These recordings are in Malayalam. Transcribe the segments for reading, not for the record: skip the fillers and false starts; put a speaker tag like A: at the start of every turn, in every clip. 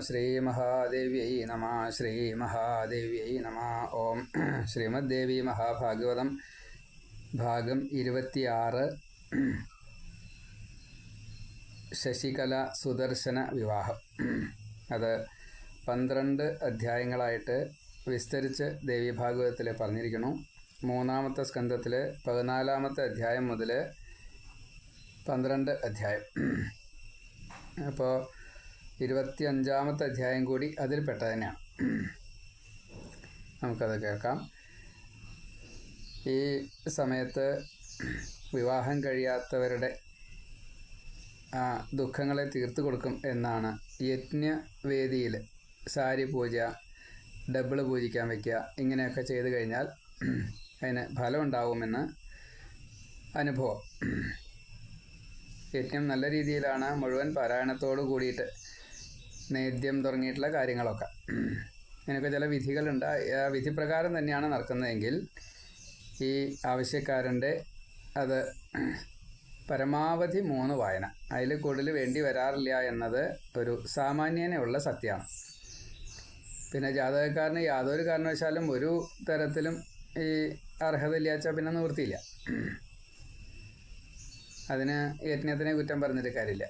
A: ശ്രീമഹാദേവ്യൈ നമഃ. ശ്രീമഹാദേവ്യൈ നമഃ. ഓം ശ്രീമദ്ദേവി മഹാഭാഗവതം ഭാഗം 26 ശശികല സുദർശന വിവാഹം. അത് 12 അധ്യായങ്ങളായിട്ട് വിസ്തരിച്ച് ദേവീഭാഗവതത്തിൽ പറഞ്ഞിരിക്കുന്നു. 3-ാമത്തെ സ്കന്ധത്തിൽ 14-ാമത്തെ അധ്യായം മുതൽ 12 അധ്യായം. അപ്പോൾ 25-ാമത്തെ അധ്യായം കൂടി അതിൽപ്പെട്ട തന്നെയാണ്. നമുക്കത് കേൾക്കാം. ഈ സമയത്ത് വിവാഹം കഴിയാത്തവരുടെ ദുഃഖങ്ങളെ തീർത്തു കൊടുക്കും എന്നാണ് യജ്ഞവേദിയിൽ സാരി പൂജ, ഡബിൾ പൂജിക്കാൻ വയ്ക്കുക, ഇങ്ങനെയൊക്കെ ചെയ്തു കഴിഞ്ഞാൽ അതിന് ഫലം ഉണ്ടാവുമെന്ന് അനുഭവം. യജ്ഞം നല്ല രീതിയിലാണ് മുഴുവൻ പാരായണത്തോടു കൂടിയിട്ട് നേദ്യം തുടങ്ങിയിട്ടുള്ള കാര്യങ്ങളൊക്കെ. ഇതിനൊക്കെ ചില വിധികളുണ്ട്. ആ വിധിപ്രകാരം തന്നെയാണ് നടക്കുന്നതെങ്കിൽ ഈ ആവശ്യക്കാരൻ്റെ അത് പരമാവധി 3 വായന, അതിൽ കൂടുതൽ വേണ്ടി വരാറില്ല എന്നത് ഒരു സാമാന്യനുള്ള സത്യമാണ്. പിന്നെ ജാതകക്കാരന് യാതൊരു കാരണവശാലും ഒരു തരത്തിലും ഈ അർഹത ഇല്ലാച്ചാൽ പിന്നെ നിവൃത്തിയില്ല. അതിന് യജ്ഞത്തിനെ കുറ്റം പറഞ്ഞിട്ട് കാര്യമില്ല.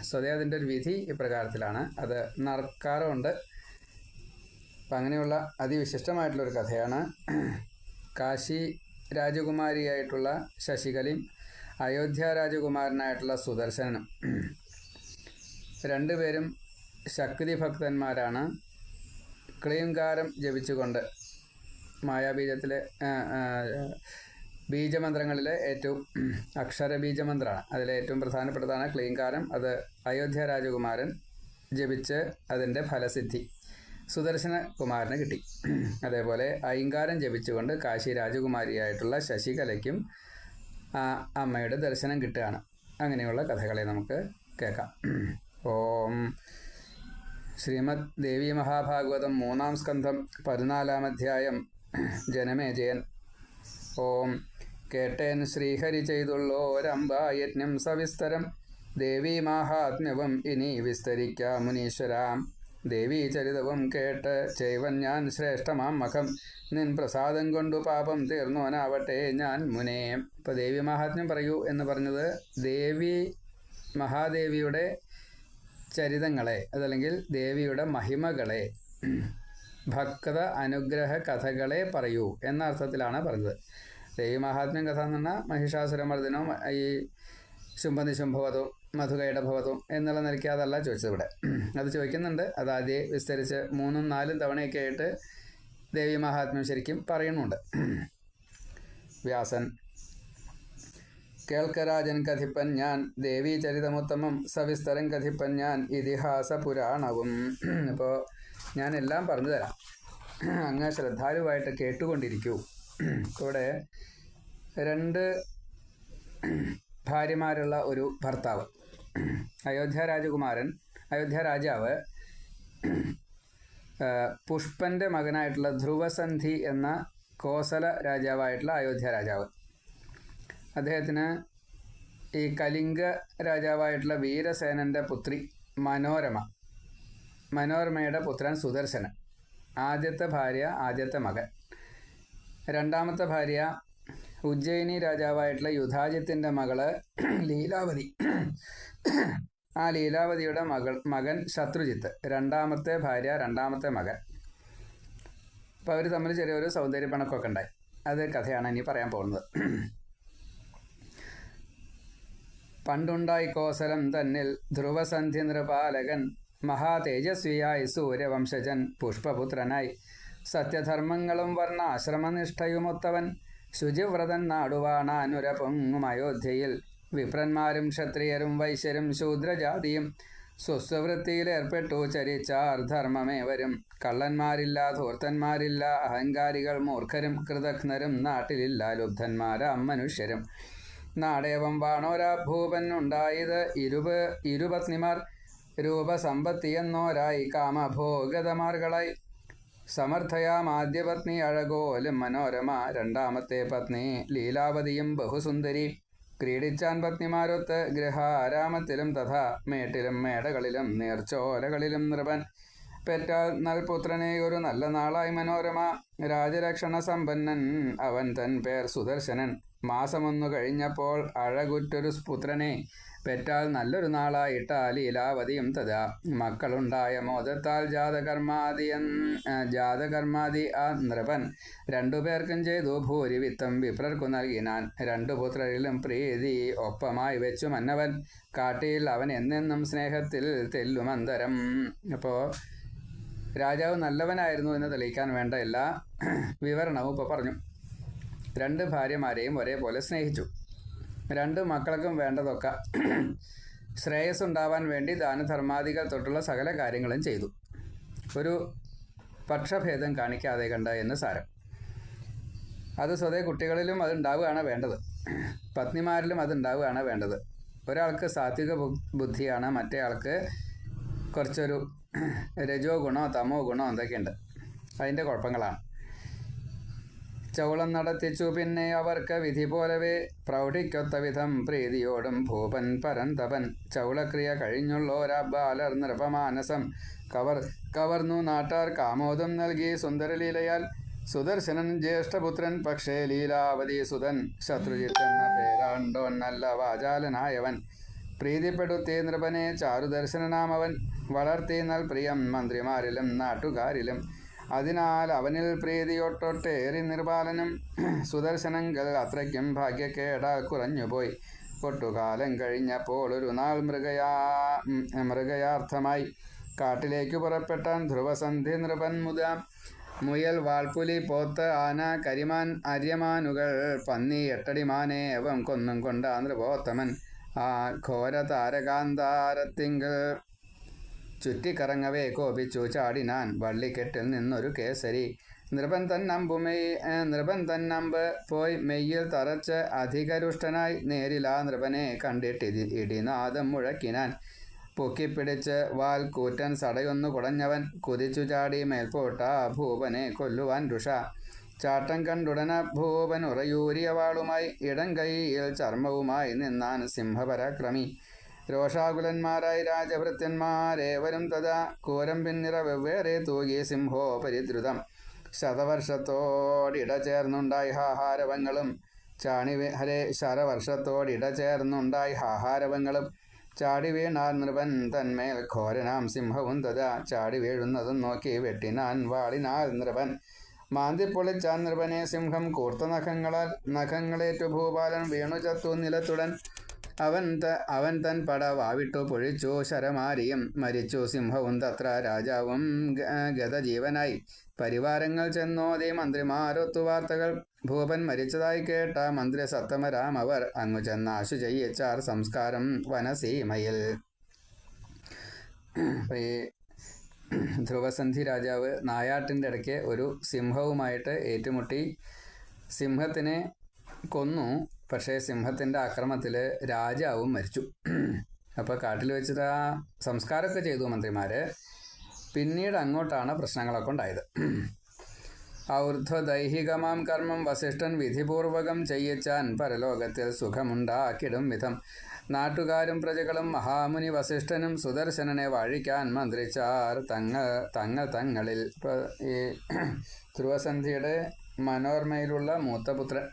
A: സ്വതേ അതിൻ്റെ ഒരു വിധി ഇപ്രകാരത്തിലാണ്. അത് നറുക്കാറുണ്ട്. അപ്പം അങ്ങനെയുള്ള അതിവിശിഷ്ടമായിട്ടുള്ളൊരു കഥയാണ്. കാശി രാജകുമാരിയായിട്ടുള്ള ശശികലയും അയോധ്യ രാജകുമാരനായിട്ടുള്ള സുദർശനനും രണ്ടുപേരും ശക്തി ഭക്തന്മാരാണ്. ക്ലീംകാരം ജപിച്ചുകൊണ്ട് മായാബീജത്തിലെ ബീജമന്ത്രങ്ങളിലെ ഏറ്റവും അക്ഷരബീജമന്ത്രമാണ്. അതിലെ ഏറ്റവും പ്രധാനപ്പെട്ടതാണ് ക്ലീംകാരം. അത് അയോധ്യ രാജകുമാരൻ ജപിച്ച് അതിൻ്റെ ഫലസിദ്ധി സുദർശന കുമാരന് കിട്ടി. അതേപോലെ ഐങ്കാരം ജപിച്ചുകൊണ്ട് കാശി രാജകുമാരിയായിട്ടുള്ള ശശികലയ്ക്കും അമ്മയുടെ ദർശനം കിട്ടുകയാണ്. അങ്ങനെയുള്ള കഥകളെ നമുക്ക് കേൾക്കാം. ഓം ശ്രീമദ് ദേവി മഹാഭാഗവതം 3-ാം സ്കന്ധം 14-ാം അധ്യായം ജനമേജയൻ. ഓം കേട്ടേൻ ശ്രീഹരി ചെയ്തുള്ളോരംബായജ്ഞം സവിസ്തരം ദേവീ മാഹാത്മ്യവും ഇനി വിസ്തരിക്കാം മുനീശ്വരാം. ദേവീ ചരിതവും കേട്ട് ചെയ്വൻ ഞാൻ ശ്രേഷ്ഠമാം മഖം നിൻ പ്രസാദം കൊണ്ടു പാപം തീർന്നോനാവട്ടെ ഞാൻ മുനേ. ഇപ്പോൾ ദേവി മാഹാത്മ്യം പറയൂ എന്ന് പറഞ്ഞത് ദേവി മഹാദേവിയുടെ ചരിതങ്ങളെ, അതല്ലെങ്കിൽ ദേവിയുടെ മഹിമകളെ, ഭക്ത അനുഗ്രഹ കഥകളെ പറയൂ എന്ന അർത്ഥത്തിലാണ് പറഞ്ഞത്. ദേവി മഹാത്മ്യം കഥ എന്ന് പറഞ്ഞാൽ മഹിഷാസുരമർദ്ദനവും ഈ ശുംഭനിശുംഭവധവും മധുകൈടഭവധവും എന്നുള്ള നിലയ്ക്ക് അതല്ല ചോദിച്ചത് ഇവിടെ. അത് ചോദിക്കുന്നുണ്ട്. അത് ആദ്യം വിസ്തരിച്ച് 3-ഉം 4-ഉം തവണയൊക്കെ ആയിട്ട് ദേവി മഹാത്മ്യം ശരിക്കും പറയുന്നുണ്ട്. വ്യാസൻ: കേൾക്കരാജൻ കഥിപ്പൻ ഞാൻ ദേവീ ചരിതമുത്തമം സവിസ്തരം കഥിപ്പൻ ഞാൻ ഇതിഹാസ പുരാണവും. അപ്പോൾ ഞാനെല്ലാം പറഞ്ഞു തരാം, അങ്ങ് ശ്രദ്ധാലുവായിട്ട് കേട്ടുകൊണ്ടിരിക്കൂ. ഇവിടെ 2 ഭാര്യമാരുള്ള ഒരു ഭർത്താവ്. അയോധ്യ രാജാവ് പുഷ്പൻ്റെ മകനായിട്ടുള്ള ധ്രുവസന്ധി എന്ന കോസല രാജാവായിട്ടുള്ള അയോധ്യ രാജാവ്. അദ്ദേഹത്തിന് ഈ കലിംഗ രാജാവായിട്ടുള്ള വീരസേനൻ്റെ പുത്രി മനോരമയുടെ പുത്രൻ സുദർശനൻ. ആദ്യത്തെ ഭാര്യ, ആദ്യത്തെ മകൻ. 2-ാമത്തെ ഭാര്യ ഉജ്ജയിനി രാജാവായിട്ടുള്ള യുധാജിത്തിൻ്റെ മകള് ലീലാവതി. ആ ലീലാവതിയുടെ മകൻ ശത്രുജിത്ത്. 2-ാമത്തെ ഭാര്യ, 2-ാമത്തെ മകൻ. അപ്പോൾ അവർ തമ്മിൽ ചെറിയൊരു സൗന്ദര്യപ്പണക്കൊക്കെ ഉണ്ടായി. അത് കഥയാണ് ഇനി പറയാൻ പോകുന്നത്. പണ്ടുണ്ടായി കോസലം തന്നിൽ ധ്രുവസന്ധി നൃപാലകൻ, മഹാതേജസ്വിയായി സൂര്യവംശജൻ പുഷ്പപുത്രനായി, സത്യധർമ്മങ്ങളും വർണ്ണാശ്രമനിഷ്ഠയുമൊത്തവൻ, ശുചിവ്രതൻ നാടുവാണാനുരപൊങ്ങും അയോധ്യയിൽ, വിപ്രന്മാരും ക്ഷത്രിയരും വൈശ്യരും ശൂദ്രജാതിയും സ്വസ്വവൃത്തിയിലേർപ്പെട്ടു ചരിച്ചാർ ധർമ്മമേവരും. കള്ളന്മാരില്ല, ധൂർത്തന്മാരില്ല, അഹങ്കാരികൾ മൂർഖരും കൃതഘ്നരും, നാട്ടിലില്ല ലുബ്ധന്മാരാം മനുഷ്യരും. നാടേവം വാണോരാ ഭൂപനുണ്ടായത് ഇരുപത്നിമാർ, രൂപസമ്പത്തിയെന്നോരായി കാമഭോഗതമാർകളായി. സമർത്ഥയാം ആദ്യപത്നി അഴകോലും മനോരമ, 2-ാമത്തെ പത്നി ലീലാവതിയും ബഹുസുന്ദരി. ക്രീഡിച്ചാൻ പത്നിമാരൊത്ത് ഗൃഹാരാമത്തിലും തഥാ മേട്ടിലും മേടകളിലും നീർച്ചോലകളിലും നൃപൻ പെറ്റാൽ നൽപുത്രനെ ഒരു നല്ല നാളായി മനോരമ രാജരക്ഷണ സമ്പന്നൻ അവൻ തൻ പേർ സുദർശനൻ മാസമൊന്നു കഴിഞ്ഞപ്പോൾ അഴകുറ്റൊരു പുത്രനെ പെറ്റാൽ നല്ലൊരു നാളായിട്ട ലീലാവതിയും തഥാ മക്കളുണ്ടായ മോദത്താൽ ജാതകർമാദി ആ നൃപൻ രണ്ടുപേർക്കും ചെയ്തു ഭൂരിവിത്തം വിപ്രർക്കു നൽകിനാൻ രണ്ടു പുത്രരിലും പ്രീതി ഒപ്പമായി വെച്ചു മന്നവൻ കാട്ടിൽ അവൻ എന്നെന്നും സ്നേഹത്തിൽ തെല്ലുമന്തരം. അപ്പോൾ രാജാവ് നല്ലവനായിരുന്നു എന്ന് തെളിയിക്കാൻ വേണ്ട എല്ലാ വിവരണവും ഇപ്പോൾ പറഞ്ഞു. രണ്ട് ഭാര്യമാരെയും ഒരേപോലെ സ്നേഹിച്ചു. രണ്ട് മക്കൾക്കും വേണ്ടതൊക്കെ ശ്രേയസ്സുണ്ടാവാൻ വേണ്ടി ദാനധർമാദികൾ തൊട്ടുള്ള സകല കാര്യങ്ങളും ചെയ്തു. ഒരു പക്ഷഭേദം കാണിക്കാതെ കണ്ട എന്ന് സാരം. അത് സ്വതേ കുട്ടികളിലും അതുണ്ടാവുകയാണ് വേണ്ടത്, പത്നിമാരിലും അതുണ്ടാവുകയാണ് വേണ്ടത്. ഒരാൾക്ക് സാത്വിക ബുദ്ധിയാണ്, മറ്റേ ആൾക്ക് കുറച്ചൊരു രജോ ഗുണോ തമോ ഗുണോ എന്തൊക്കെയുണ്ട്, അതിൻ്റെ കുഴപ്പങ്ങളാണ്. ചൗളം നടത്തിച്ചു പിന്നെ അവർക്ക് വിധി പോലവേ പ്രൗഢിക്കൊത്ത വിധം പ്രീതിയോടും ഭൂപൻ പരന്തപൻ ചൗളക്രിയ കഴിഞ്ഞുള്ളോരാ ബാലർ നൃപമാനസം കവർന്നു നാട്ടാർ കാമോദം നൽകി സുന്ദരലീലയാൽ സുദർശനൻ ജ്യേഷ്ഠപുത്രൻ പക്ഷേ ലീലാവതി സുതൻ ശത്രുജിത്ത് എന്ന പേരാണ്ടോൻ നല്ല വാചാലനായവൻ പ്രീതിപ്പെടുത്തി നൃപനെ ചാരുദർശനനാമവൻ വളർത്തി നൽ പ്രിയം മന്ത്രിമാരിലും നാട്ടുകാരിലും അതിനാൽ അവനിൽ പ്രീതിയൊട്ടൊട്ടേറി നിർബാലനും സുദർശനങ്ങൾ അത്രയ്ക്കും ഭാഗ്യക്കേടാൽ കുറഞ്ഞുപോയി. ഒട്ടുകാലം കഴിഞ്ഞപ്പോൾ ഒരു നാൾ മൃഗയാർത്ഥമായി കാട്ടിലേക്ക് പുറപ്പെട്ടാൻ ധ്രുവസന്ധി നൃപൻ മുയൽ വാൾപുലി പോത്ത് ആന കരിമാൻ അര്യമാനുകൾ പന്നി എട്ടടിമാനെ അവം കൊന്നും കൊണ്ട നൃപോത്തമൻ ആ ഘോര താരകാന്താരത്തിങ്കൽ ചുറ്റിക്കറങ്ങവേ കോപിച്ചു ചാടിനാൻ വള്ളിക്കെട്ടിൽ നിന്നൊരു കേസരി നൃപൻ തന്നമ്പ് പോയി മെയ്യിൽ തറച്ച് അധികരുഷ്ടനായി നേരിലാ നൃപനെ കണ്ടിട്ട് ഇടിനാദം മുഴക്കിനാൻ പൊക്കിപ്പിടിച്ച് വാൽ കൂറ്റൻ സടയൊന്നു കുടഞ്ഞവൻ കുതിച്ചു ചാടി മേൽപോട്ട ഭൂപനെ കൊല്ലുവാൻ രുഷ ചാട്ടം കണ്ടുടന ഭൂപൻ ഉറയൂരിയ വാളുമായി ഇടം കൈയിൽ ചർമ്മവുമായി നിന്നാൻ സിംഹപരാക്രമി രോഷാകുലന്മാരായി രാജഭൃത്യന്മാരേവരും തഥാ കൂരം പിന്നിറ വെവ്വേറെ തൂകി സിംഹോ പരിദ്രുതം ശതവർഷത്തോടിടചേർന്നുണ്ടായി ഹാഹാരവങ്ങളും ശരവർഷത്തോടിടചേർന്നുണ്ടായി ഹാഹാരവങ്ങളും ചാടി വീണാൻ നൃപൻ തന്മേൽ ഘോരനാം സിംഹവും തഥാ ചാടി വീഴുന്നതും നോക്കി വെട്ടിനാൻ വാളിനാൽ നൃപൻ മാന്തിപ്പൊളിച്ചാൻ നൃപനെ സിംഹം കൂർത്ത നഖങ്ങളേറ്റു ഭൂപാലൻ വീണു ചത്തു നിലത്തുടൻ അവൻ തൻ പട വാവിട്ടു പൊഴിച്ചു ശരമാരിയും മരിച്ചു സിംഹവും തത്ര രാജാവും ഗതജീവനായി പരിവാരങ്ങൾ ചെന്നോതി മന്ത്രിമാരൊത്തു വാർത്തകൾ ഭൂപൻ മരിച്ചതായി കേട്ട മന്ത്രി സത്തമരാം അവർ അങ്ങു ചെന്നാശു ചെയ്യിച്ചാർ സംസ്കാരം വനസീമയിൽ. ഈ ധ്രുവസന്ധി രാജാവ് നായാട്ടിൻ്റെ ഇടയ്ക്ക് ഒരു സിംഹവുമായിട്ട് ഏറ്റുമുട്ടി സിംഹത്തിനെ കൊന്നു. പക്ഷേ സിംഹത്തിൻ്റെ ആക്രമണത്തിൽ രാജാവും മരിച്ചു. അപ്പോൾ കാട്ടിൽ വെച്ചിട്ട് ആ സംസ്കാരമൊക്കെ ചെയ്തു മന്ത്രിമാർ. പിന്നീട് അങ്ങോട്ടാണ് പ്രശ്നങ്ങളൊക്കെ ഉണ്ടായത്. ഔർധ്വദൈഹികമാം കർമ്മം വസിഷ്ഠൻ വിധിപൂർവകം ചെയ്യിച്ചാൻ പരലോകത്തിൽ സുഖമുണ്ടാക്കിടും വിധം നാട്ടുകാരും പ്രജകളും മഹാമുനി വസിഷ്ഠനും സുദർശനനെ വാഴിക്കാൻ മന്ത്രിച്ചാർ തങ്ങളിൽ. ഇപ്പോൾ ഈ ധ്രുവസന്ധിയുടെ മനോർമയിലുള്ള മൂത്തപുത്രൻ,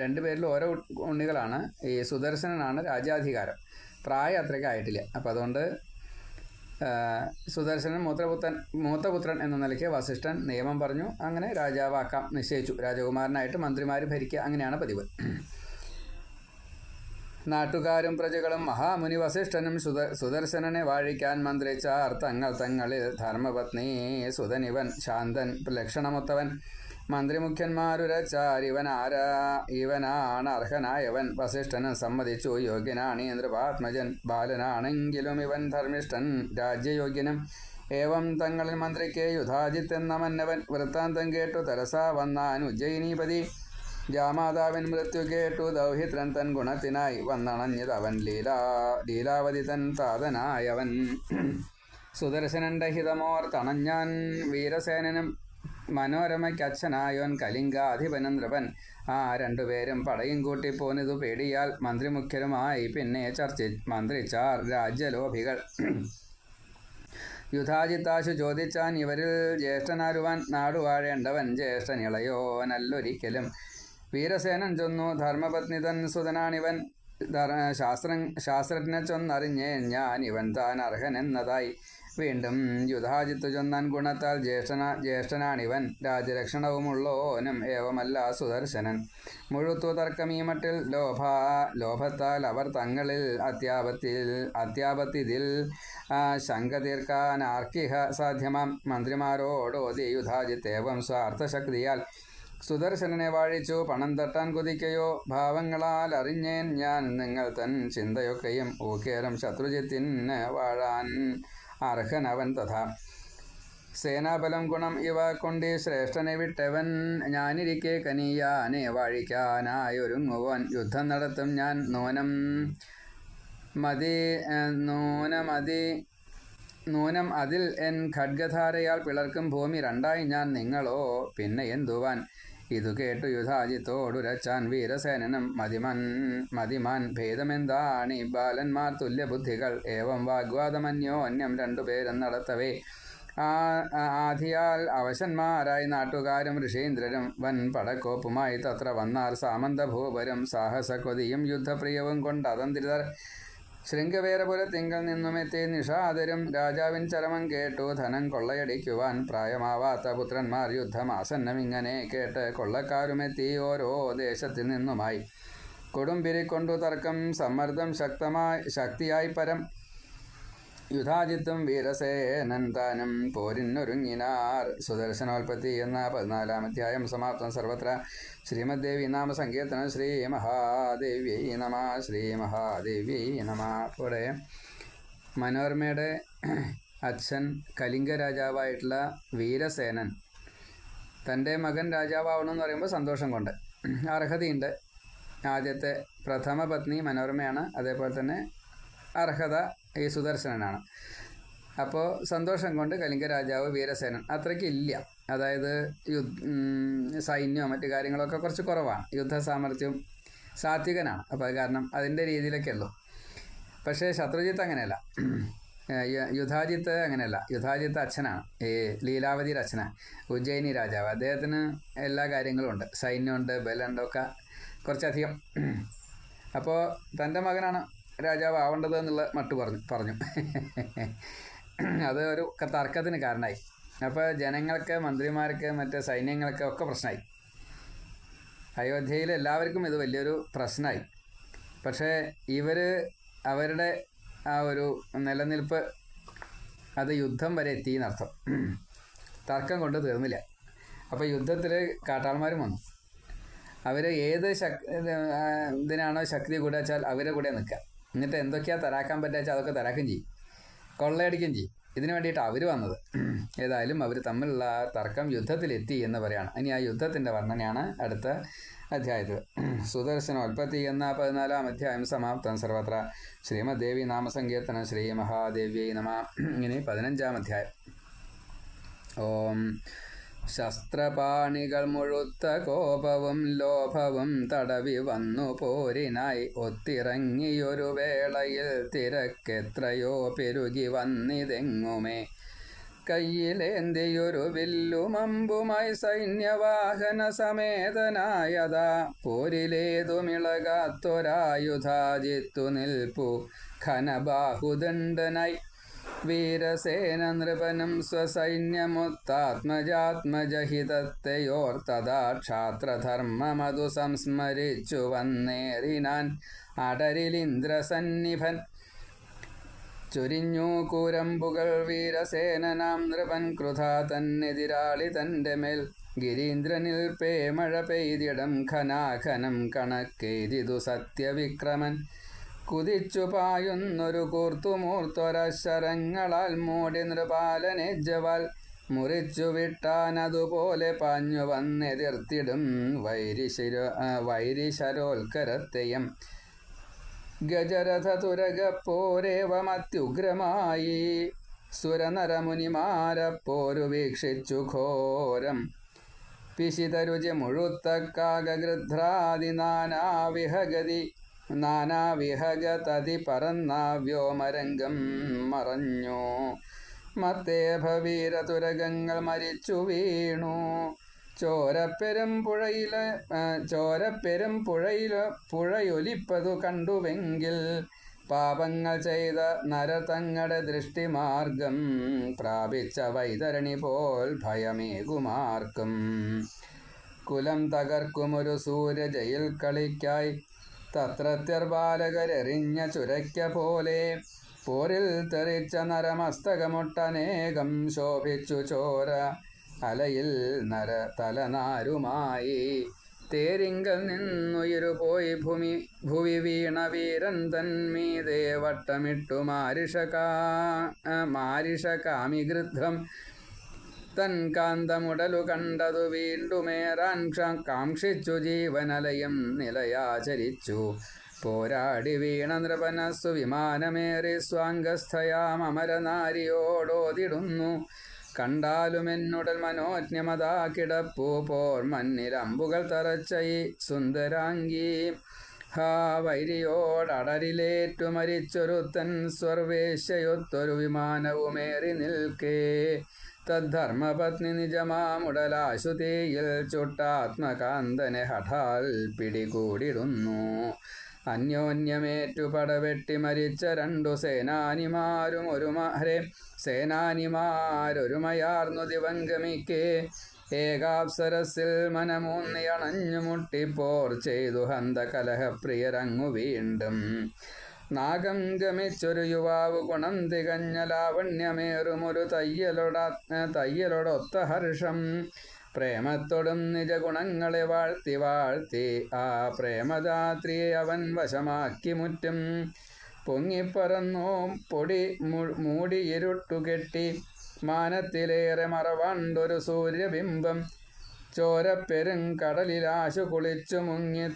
A: രണ്ടുപേരിലും ഓരോ ഉണ്ണികളാണ്. ഈ സുദർശനനാണ് രാജ്യാധികാരം, പ്രായം അത്രയ്ക്ക് ആയിട്ടില്ല. അപ്പം അതുകൊണ്ട് സുദർശനൻ മൂത്തപുത്രൻ എന്ന നിലയ്ക്ക് വസിഷ്ഠൻ നിയമം പറഞ്ഞു. അങ്ങനെ രാജാവാക്കാം നിശ്ചയിച്ചു. രാജകുമാരനായിട്ട് മന്ത്രിമാർ ഭരിക്കുക, അങ്ങനെയാണ് പതിവ്. നാട്ടുകാരും പ്രജകളും മഹാമുനി വസിഷ്ഠനും സുദർശനനെ വാഴിക്കാൻ മന്ത്രിച്ചാർ തങ്ങളിൽ ധർമ്മപത്നി സുതനിവൻ ശാന്തൻ ലക്ഷണമൊത്തവൻ മന്ത്രിമുഖ്യന്മാരുരച്ചാർ ഇവനാണ് അർഹനായവൻ. വസിഷ്ഠനും സമ്മതിച്ചു, യോഗ്യനാണ് നൃപാത്മജൻ, ബാലനാണെങ്കിലും ഇവൻ ധർമ്മിഷ്ഠൻ രാജ്യയോഗ്യനും. ഏവം തങ്ങളിൽ മന്ത്രിക്ക് യുധാജിത്തെന്ന മന്നവൻ വൃത്താന്തം കേട്ടു തരസാ വന്നാൻ ഉജ്ജയിനീപതി. ജാമാതാവിൻ മൃത്യു കേട്ടു ദൗഹിത്രൻ തൻ ഗുണത്തിനായി വന്നണഞ്ഞതവൻ ലീലാവതി തൻ താതനായവൻ. സുദർശനന്റെ ഹിതമോർ തണഞ്ഞാൻ മനോരമയ്ക്കച്ഛനായോൻ കലിംഗാധിപനും നൃപൻ. ആ രണ്ടുപേരും പടയും കൂട്ടിപ്പോനിതു പേടിയാൽ മന്ത്രിമുഖ്യരുമായി പിന്നെ മന്ത്രിച്ചാർ രാജ്യലോഭികൾ. യുധാജിത്താശു ചോദിച്ചാൻ ഇവരിൽ ജ്യേഷ്ഠനാരുവാൻ, നാടുവാഴേണ്ടവൻ ജ്യേഷ്ഠനിളയോനല്ലൊരിക്കലും. വീരസേനൻ ചൊന്നു, ധർമ്മപത്നിതൻ സുതനാണിവൻ, ശാസ്ത്രജ്ഞ ചൊന്നറിഞ്ഞേൻ ഞാൻ ഇവൻ താൻ അർഹനെന്നതായി. വീണ്ടും യുധാജിത്തു ചൊന്നാൻ, ഗുണത്താൽ ജ്യേഷ്ഠനാണിവൻ, രാജലക്ഷണവുമുള്ളോനും ഏവമല്ല സുദർശനൻ. മുഴുത്തു തർക്കമീ മട്ടിൽ ലോഭത്താൽ അവർ തങ്ങളിൽ അത്യാപത്തിതിൽ ശങ്ക തീർക്കാൻ ആർക്കിഹ സാധ്യമാം. മന്ത്രിമാരോടോതി യുധാജിത്തേവം സ്വാർത്ഥശക്തിയാൽ, സുദർശനനെ വാഴിച്ചു പണം തട്ടാൻ കുതിക്കയോ. ഭാവങ്ങളാൽ അറിഞ്ഞേൻ ഞാൻ നിങ്ങൾ തൻ ചിന്തയൊക്കെയും, ഊക്കേരം ശത്രുജിത്തിന് വാഴാൻ അർഹനവൻ തഥാ. സേനാബലം ഗുണം ഇവ കൊണ്ടി ശ്രേഷ്ഠനെ വിട്ടവൻ, ഞാനിരിക്കെ കനിയാനെ വാഴിക്കാനായൊരുങ്ങുവൻ. യുദ്ധം നടത്തും ഞാൻ നൂനം അതിൽ എൻ ഖഡ്ഗധാരയാൽ പിളർക്കും ഭൂമി രണ്ടായി ഞാൻ, നിങ്ങളോ പിന്നെ എന്തുവാൻ. ഇതു കേട്ടു യുധാജിത്തോടുരച്ചാൻ വീരസേനനും, മതിമാൻ ഭേദമെന്താണി ബാലന്മാർ തുല്യബുദ്ധികൾ. ഏവം വാഗ്വാദമന്യോന്യം രണ്ടുപേരും നടത്തവേ, ആധിയാൽ അവശന്മാരായി നാട്ടുകാരും ഋഷീന്ദ്രരും വൻ പടക്കോപ്പുമായി തത്ര വന്നാർ സാമന്തഭൂപരും. സാഹസക്കൊതിയും യുദ്ധപ്രിയവും കൊണ്ടതന്ത്രിതർ ശൃംഗവേരപുരത്തിങ്കൽ നിന്നുമെത്തി നിഷാദരും. രാജാവിൻ ചരമം കേട്ടു ധനം കൊള്ളയടിക്കുവാൻ പ്രായമാവാത്ത പുത്രന്മാർ യുദ്ധമാസന്നമിങ്ങനെ കേട്ട് കൊള്ളക്കാരുമെത്തി ഓരോ ദേശത്തിൽ നിന്നുമായി. കൊടുമ്പിരിക്കൊണ്ടു തർക്കം സമ്മർദ്ദം ശക്തിയായി പരം. യുധാജിത്തും വീരസേനൻ താനും പോരിനൊരുങ്ങിനാർ. സുദർശനോൽപ്പത്തി എന്ന 14-ാം അധ്യായം സമാപ്തം. സർവത്ര ശ്രീമദ്ദേവി നാമ സങ്കീർത്തനം. ശ്രീ മഹാദേവ്യൈ നമ, ശ്രീ മഹാദേവ്യൈ നമ. ഇവിടെ മനോരമയുടെ അച്ഛൻ കലിംഗ രാജാവായിട്ടുള്ള വീരസേനൻ തൻ്റെ മകൻ രാജാവാവണമെന്ന് പറയുമ്പോൾ സന്തോഷം കൊണ്ട്, അർഹതയുണ്ട്. ആദ്യത്തെ പ്രഥമ പത്നി മനോരമയാണ്, അതേപോലെ തന്നെ അർഹത ഈ സുദർശനനാണ്. അപ്പോൾ സന്തോഷം കൊണ്ട് കലിംഗ രാജാവ് വീരസേനൻ അത്രയ്ക്കില്ല, അതായത് സൈന്യമോ മറ്റു കാര്യങ്ങളൊക്കെ കുറച്ച് കുറവാണ്, യുദ്ധസാമർഥ്യവും സാത്വികനാണ്. അപ്പോൾ അത് കാരണം അതിൻ്റെ രീതിയിലൊക്കെ ഉള്ളൂ. പക്ഷേ ശത്രുജിത്ത് അങ്ങനെയല്ല, യുധാജിത്ത് അങ്ങനെയല്ല. യുധാജിത്ത് അച്ഛനാണ്, ഈ ലീലാവതിയുടെ അച്ഛനാണ്, ഉജ്ജയിനി രാജാവ്. അദ്ദേഹത്തിന് എല്ലാ കാര്യങ്ങളും ഉണ്ട്, സൈന്യമുണ്ട്, ബലമുണ്ട്, ഒക്കെ കുറച്ചധികം. അപ്പോൾ തൻ്റെ മകനാണ് രാജാവ് ആവേണ്ടത് എന്നുള്ള മട്ട് പറഞ്ഞു. അത് ഒരു തർക്കത്തിന് കാരണമായി. അപ്പോൾ ജനങ്ങൾക്ക്, മന്ത്രിമാർക്ക്, മറ്റ് സൈന്യങ്ങൾക്ക് ഒക്കെ പ്രശ്നമായി. അയോധ്യയിൽ എല്ലാവർക്കും ഇത് വലിയൊരു പ്രശ്നമായി. പക്ഷേ അവരുടെ ആ ഒരു നിലനിൽപ്പ് അത് യുദ്ധം വരെ എത്തി എന്നർത്ഥം. തർക്കം കൊണ്ട് തീർന്നില്ല. അപ്പോൾ യുദ്ധത്തിൽ കാട്ടാളന്മാരും വന്നു. അവർ ഏത് ഇതിനാണോ ശക്തി കൂടെ വെച്ചാൽ അവരെ കൂടെ നിൽക്കുക. എന്നിട്ട് എന്തൊക്കെയാണ് തരാക്കാൻ പറ്റുക അതൊക്കെ തരാക്കും ചെയ്യും, കൊള്ളയടിക്കും ചെയ്യും. ഇതിനു വേണ്ടിയിട്ട് അവർ വന്നത്. ഏതായാലും അവർ തമ്മിലുള്ള തർക്കം യുദ്ധത്തിലെത്തി എന്ന് പറയാണ്. ഇനി ആ യുദ്ധത്തിൻ്റെ വർണ്ണനയാണ് അടുത്ത അധ്യായത്തിൽ. സുദർശനോൽപ്പത്തി എന്ന 14-ാം അധ്യായം സമാപ്തം. സർവത്ര ശ്രീമദ്ദേവി നാമസങ്കീർത്തനം. ശ്രീ മഹാദേവ്യൈ നമ. ഇനി 15-ാം അധ്യായം. ഓം. ശസ്ത്രപാണികൾ മുഴുത്ത കോപവും ലോഭവും തടവി വന്നു പോരിനായി ഒത്തിറങ്ങിയൊരു വേളയിൽ തിരക്കെത്രയോ പെരുകി വന്നിതെങ്ങുമേ. കയ്യിലേന്തിയൊരു വില്ലുമമ്പുമായി സൈന്യവാഹന സമേതനായതാ പോരിലേതുമിളകാത്തൊരായുധാജിത്തു നിൽപ്പു ഘനബാഹുദണ്ഡനായി. വീരസേന നൃപനും സ്വസൈന്യമൊത്താത്മജാത്മജഹിതത്തെയോർത്തതാ ക്ഷാത്രധർമ്മമതു സംസ്മരിച്ചു വന്നേറിനാൻ അടരിലിന്ദ്രസന്നിഭൻ. ചൊരിഞ്ഞു കൂരമ്പുകൾ വീരസേനനാം നൃപൻ ക്രുധാ തന്നെതിരാളി തൻ്റെ മേൽ. ഗിരീന്ദ്രനിൽ പേമഴ പെയ്തിടം ഘനാഘനം കണക്കെയ്തിതു സത്യവിക്രമൻ. കുതിച്ചു പായുന്നൊരു കൂർത്തുമൂർത്തൊരശരങ്ങളാൽ മൂടി നൃപാലനെ ജവാൽ മുറിച്ചു വിട്ടാനതുപോലെ പാഞ്ഞു വന്നെതിർത്തിടും വൈരിശരോൽക്കരത്തെയും. ഗജരഥ തുരകപ്പോരേവമത്യുഗ്രമായി സുരനരമുനിമാരപ്പോരു വീക്ഷിച്ചു ഘോരം. പിശിതരുചി മുഴുത്തക്കാകൃധ്രാദി നാനാവിഹഗതി പറന്നാവ്യോമരംഗം മറഞ്ഞു. മത്തേഭവീരതുരകങ്ങൾ മരിച്ചു വീണു. പുഴയൊലിപ്പതു കണ്ടുവെങ്കിൽ പാപങ്ങൾ ചെയ്ത നരതങ്ങളുടെ ദൃഷ്ടിമാർഗം പ്രാപിച്ച വൈതരണി പോൽ ഭയമേകുമാർക്കും. കുലം തകർക്കുമൊരു സൂര്യജയിൽ കളിക്കായി തത്രത്യർ ബാലകരെറിഞ്ഞ ചുരയ്ക്ക പോലെ പോരിൽ തെറിച്ച നരമസ്തകമൊട്ടനേകം ശോഭിച്ചു ചോര അലയിൽ നര തലനാരുമായി. തേരിങ്കൽ നിന്നുയിരുപോയി ഭുവി വീണ വീരൻ തന്മീതേ വട്ടമിട്ടു മാരിഷകാമിഗൃധ്രം തൻ കാന്തമുടലു കണ്ടതു വീണ്ടുമേറാൻ കാക്ഷിച്ചു ജീവനലയം നിലയാചരിച്ചു. പോരാടി വീണ നൃപനസ്സു വിമാനമേറി സ്വാംഗസ്ഥയാം അമരനാരിയോടോതിടുന്നു. കണ്ടാലുമെന്നുടൽ മനോജ്ഞമതാ കിടപ്പു പോർ മണ്ണിലമ്പുകൾ തറച്ച ഈ സുന്ദരാംഗി. ഹാ വൈരിയോടടരിലേറ്റു മരിച്ചൊരുത്തൻ സ്വർവേശ്യയൊത്തൊരു വിമാനവുമേറി നിൽക്കേ. തദ്ധർമ്മപത്നി നിജമാമുടലാശുതീയിൽ ചുട്ടാത്മകാന്തനെ ഹഠാൽ പിടികൂടിടുന്നു. അന്യോന്യമേറ്റു പടവെട്ടി മരിച്ച രണ്ടു സേനാനിമാരൊരുമയാർന്നു ദിവംഗമിക്കേ. ഏകാപ്സരസിൽ മനമൂന്നിയണഞ്ഞു മുട്ടിപ്പോർ ചെയ്തു ഹന്ത കലഹപ്രിയരങ്ങു വീണ്ടും. നാഗം ഗമിച്ചൊരു യുവാവ് ഗുണം തികഞ്ഞ ലാവണ്യമേറുമൊരു തയ്യലൊടൊത്ത ഹർഷം. പ്രേമത്തോടും നിജഗുണങ്ങളെ വാഴ്ത്തി ആ പ്രേമദാത്രിയെ അവൻ വശമാക്കി മുറ്റും. പൊങ്ങിപ്പറന്നു പൊടി മൂടിയിരുട്ടുകെട്ടി മാനത്തിലേറെ മറവാണ്ടൊരു സൂര്യബിംബം. ചോരപ്പെരുങ്കടലിലാശു കുളിച്ചു മുങ്ങി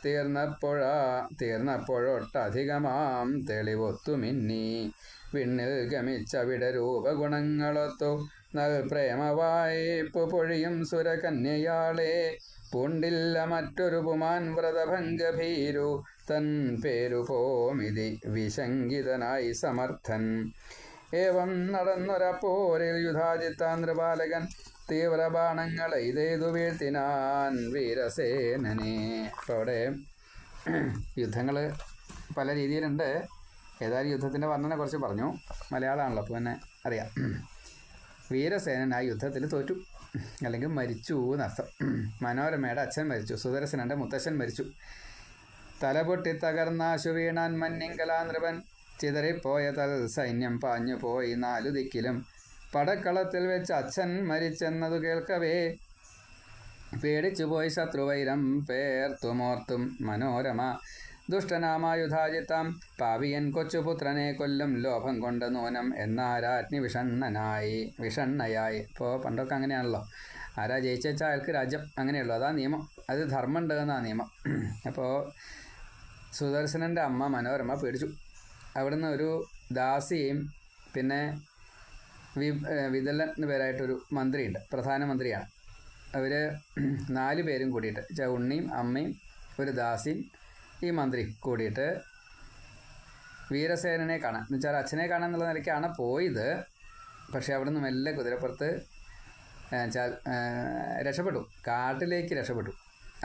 A: തീർന്നപ്പോഴൊട്ടധികമാം തെളിവൊത്തു മിന്നി. വിണ്ണിൽ ഗമിച്ചവിടെ രൂപഗുണങ്ങളൊത്തു നൽ പ്രേമവായ്പു പൊഴിയും സുരകന്യയാളെ. പൂണ്ടില്ല മറ്റൊരു പുമാൻ വ്രതഭംഗഭീരു തൻ പേരു പോമിതി വിശങ്കിതനായി സമർത്ഥൻ. ഏവം നടന്നൊരപ്പോരിൽ യുധാജിത്താൻ നൃപാലകൻ തീവ്രബാണങ്ങളെ ഇതേതു വീഴ്ത്തിനാൻ വീരസേനനെ. അപ്പോൾ അവിടെ യുദ്ധങ്ങൾ പല രീതിയിലുണ്ട്. ഏതായാലും യുദ്ധത്തിൻ്റെ വർണ്ണന കുറച്ച് പറഞ്ഞു. മലയാളമാണല്ലോ, അപ്പോൾ തന്നെ അറിയാം. വീരസേനൻ ആ യുദ്ധത്തിൽ തോറ്റു, അല്ലെങ്കിൽ മരിച്ചു എന്നർത്ഥം. മനോരമയുടെ അച്ഛൻ മരിച്ചു, സുദർശനൻ്റെ മുത്തശ്ശൻ മരിച്ചു. തലപൊട്ടി തകർന്നാശു വീണാൻ മന്നിങ്കലാ നൃപൻ. ചിതറിപ്പോയ സൈന്യം പാഞ്ഞു പോയി നാലു ദിക്കിലും. പടക്കളത്തിൽ വെച്ച് അച്ഛൻ മരിച്ചെന്നതു കേൾക്കവേ പേടിച്ചുപോയി ശത്രുവൈരം പേർത്തുമോർത്തും മനോരമ. ദുഷ്ടനാമായുധാജിത്താം പാവിയൻ കൊച്ചുപുത്രനെ കൊല്ലും ലോഭം കൊണ്ട് നൂനം എന്നാരാജ്ഞി വിഷണ്ണയായി. ഇപ്പോൾ പണ്ടൊക്കെ അങ്ങനെയാണല്ലോ, ആരാ ജയിച്ചാൽ അയാൾക്ക് രാജ്യം, അങ്ങനെയുള്ളൂ. അതാ നിയമം, അത് ധർമ്മമുണ്ട് എന്നാ നിയമം. അപ്പോൾ സുദർശനൻ്റെ അമ്മ മനോരമ പേടിച്ചു. അവിടുന്ന് ഒരു ദാസിയെയും പിന്നെ വിതലൻ എന്ന് പേരായിട്ടൊരു മന്ത്രിയുണ്ട്, പ്രധാനമന്ത്രിയാണ്. അവർ 4 പേരും കൂടിയിട്ട്, ഉണ്ണിയും അമ്മയും ഒരു ദാസിയും ഈ മന്ത്രി കൂടിയിട്ട് വീരസേനനെ കാണാൻ, എന്ന് വെച്ചാൽ അച്ഛനെ കാണാൻ എന്നുള്ള നിലയ്ക്കാണ് പോയത്. പക്ഷെ അവിടെ നിന്ന് മെല്ലെ കുതിരപ്പുറത്ത് രക്ഷപ്പെട്ടു, കാട്ടിലേക്ക് രക്ഷപ്പെട്ടു.